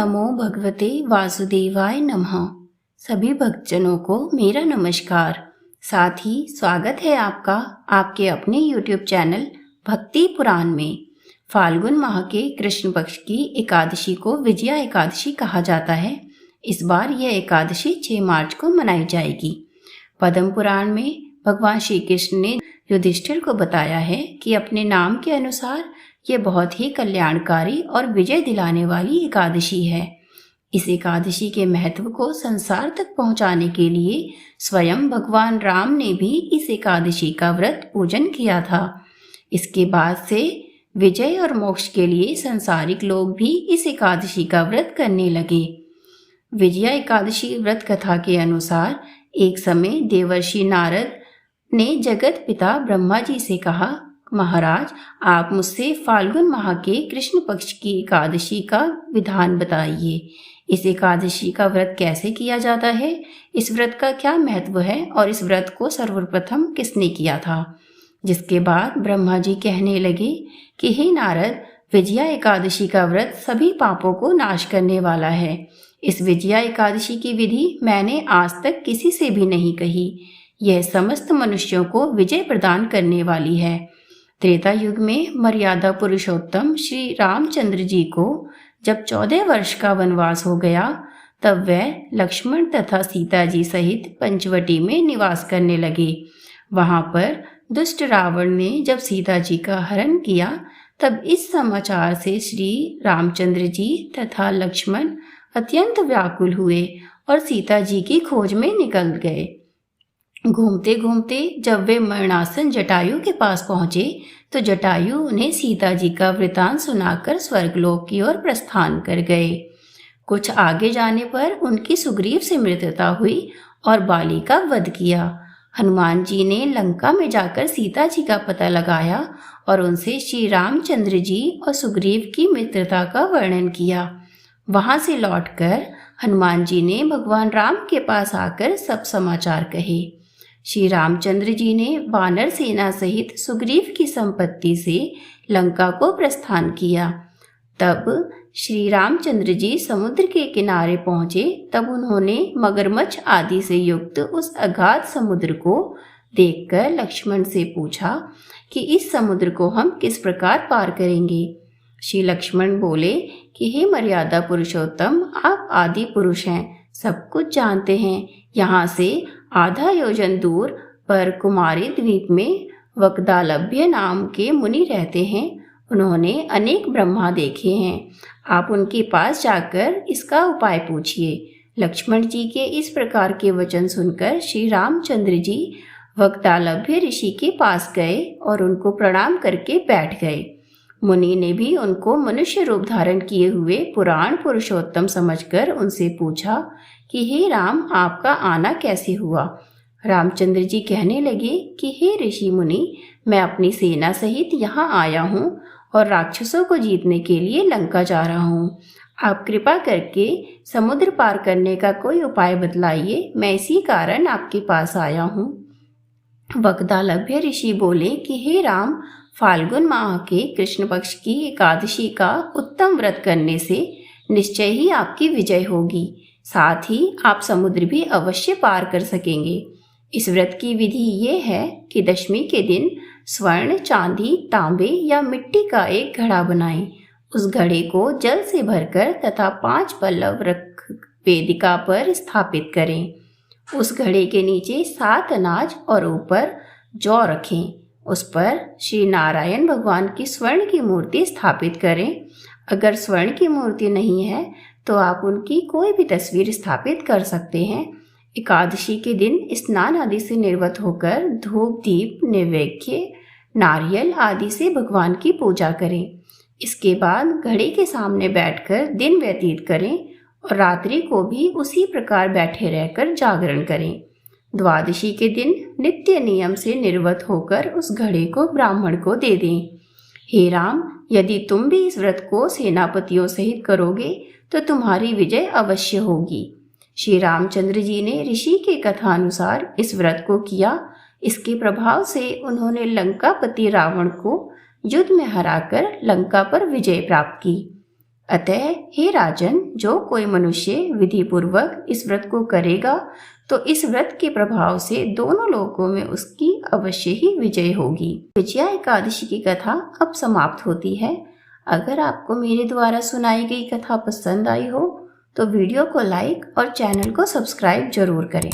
नमो भगवते वासुदेवाय नमः। सभी भक्तजनों को मेरा नमस्कार। साथ ही स्वागत है आपका आपके अपने YouTube चैनल भक्ति पुराण में। फाल्गुन माह के कृष्ण पक्ष की एकादशी को विजया एकादशी कहा जाता है। इस बार यह एकादशी 6 मार्च को मनाई जाएगी। पद्म पुराण में भगवान श्री कृष्ण ने युधिष्ठिर को बताया है कि अपने नाम के अनुसार ये बहुत ही कल्याणकारी और विजय दिलाने वाली एकादशी है। इस एकादशी के महत्व को संसार तक पहुंचाने के लिए स्वयं भगवान राम ने भी इस एकादशी का व्रत पूजन किया था। इसके बाद से विजय और मोक्ष के लिए संसारिक लोग भी इस एकादशी का व्रत करने लगे। विजया एकादशी व्रत कथा के अनुसार एक समय देवर्षि नारद ने जगत पिता ब्रह्मा जी से कहा, महाराज आप मुझसे फाल्गुन माह के कृष्ण पक्ष की एकादशी का विधान बताइए। इस एकादशी का व्रत कैसे किया जाता है, इस व्रत का क्या महत्व है और इस व्रत को सर्वप्रथम किसने किया था। जिसके बाद ब्रह्मा जी कहने लगे कि हे नारद, विजया एकादशी का व्रत सभी पापों को नाश करने वाला है। इस विजया एकादशी की विधि मैंने आज तक किसी से भी नहीं कही। यह समस्त मनुष्यों को विजय प्रदान करने वाली है। त्रेता युग में मर्यादा पुरुषोत्तम श्री रामचंद्र जी को जब 14 वर्ष का वनवास हो गया, तब वह लक्ष्मण तथा सीता जी सहित पंचवटी में निवास करने लगे। वहां पर दुष्ट रावण ने जब सीता जी का हरण किया, तब इस समाचार से श्री रामचंद्र जी तथा लक्ष्मण अत्यंत व्याकुल हुए और सीता जी की खोज में निकल गए। घूमते घूमते जब वे मरणासन जटायु के पास पहुंचे, तो जटायु उन्हें सीता जी का वृतांत सुनाकर स्वर्गलोक की ओर प्रस्थान कर गए। कुछ आगे जाने पर उनकी सुग्रीव से मित्रता हुई और बाली का वध किया। हनुमान जी ने लंका में जाकर सीता जी का पता लगाया और उनसे श्री रामचंद्र जी और सुग्रीव की मित्रता का वर्णन किया। वहां से लौटकर हनुमान जी ने भगवान राम के पास आकर सब समाचार कहे। श्री रामचंद्र जी ने वानर सेना सहित सुग्रीव की संपत्ति से लंका को प्रस्थान किया। तब श्री रामचंद्र जी समुद्र के किनारे पहुंचे, तब उन्होंने मगरमच्छ आदि से युक्त उस अगाध समुद्र को देखकर लक्ष्मण से पूछा कि इस समुद्र को हम किस प्रकार पार करेंगे। श्री लक्ष्मण बोले कि हे मर्यादा पुरुषोत्तम, आप आदि पुरुष हैं, सब कुछ जानते हैं। यहाँ से आधा योजन दूर पर कुमारी द्वीप में वक्दालभ्य नाम के मुनि रहते हैं। उन्होंने अनेक ब्रह्मा देखे हैं। आप उनके पास जाकर इसका उपाय पूछिए। लक्ष्मण जी के इस प्रकार के वचन सुनकर श्री रामचंद्र जी वक्दालभ्य ऋषि के पास गए और उनको प्रणाम करके बैठ गए। मुनि ने भी उनको मनुष्य रूप धारण किए हुए पुराण पुरुषोत्तम समझकर उनसे पूछा कि हे राम, आपका आना कैसे हुआ। रामचंद्र जी कहने लगे कि हे ऋषि मुनि, मैं अपनी सेना सहित यहाँ आया हूँ और राक्षसों को जीतने के लिए लंका जा रहा हूँ। आप कृपा करके समुद्र पार करने का कोई उपाय बतलाइए, मैं इसी कारण आपके पास आया हूँ। वक्दालभ्य ऋषि बोले कि हे राम, फाल्गुन माह के कृष्ण पक्ष की एकादशी का उत्तम व्रत करने से निश्चय ही आपकी विजय होगी। साथ ही आप समुद्र भी अवश्य पार कर सकेंगे। इस व्रत की विधि ये है कि दशमी के दिन स्वर्ण, चांदी, तांबे या मिट्टी का एक घड़ा बनाएं। उस घड़े को जल से भरकर तथा 5 पल्लव रख वेदिका पर स्थापित करें। उस घड़े के नीचे 7 अनाज और ऊपर जौ रखें। उस पर श्री नारायण भगवान की स्वर्ण की मूर्ति स्थापित करें। अगर स्वर्ण की मूर्ति नहीं है तो आप उनकी कोई भी तस्वीर स्थापित कर सकते हैं। एकादशी के दिन स्नान आदि से निर्वत होकर धूप, दीप, नैवेद्य, नारियल आदि से भगवान की पूजा करें। इसके बाद घड़े के सामने बैठकर दिन व्यतीत करें और रात्रि को भी उसी प्रकार बैठे रहकर जागरण करें। द्वादशी के दिन नित्य नियम से निर्वत होकर उस घड़े को ब्राह्मण को दे दें। हे राम, यदि तुम भी इस व्रत को सेनापतियों सहित करोगे तो तुम्हारी विजय अवश्य होगी। श्री रामचंद्र जी ने ऋषि के कथानुसार इस व्रत को किया। इसके प्रभाव से उन्होंने लंकापति रावण को युद्ध में हराकर लंका पर विजय प्राप्त की। अतः हे राजन, जो कोई मनुष्य विधि पूर्वक इस व्रत को करेगा तो इस व्रत के प्रभाव से दोनों लोकों में उसकी अवश्य ही विजय होगी। विजया एकादशी की कथा अब समाप्त होती है। अगर आपको मेरे द्वारा सुनाई गई कथा पसंद आई हो तो वीडियो को लाइक और चैनल को सब्सक्राइब जरूर करें।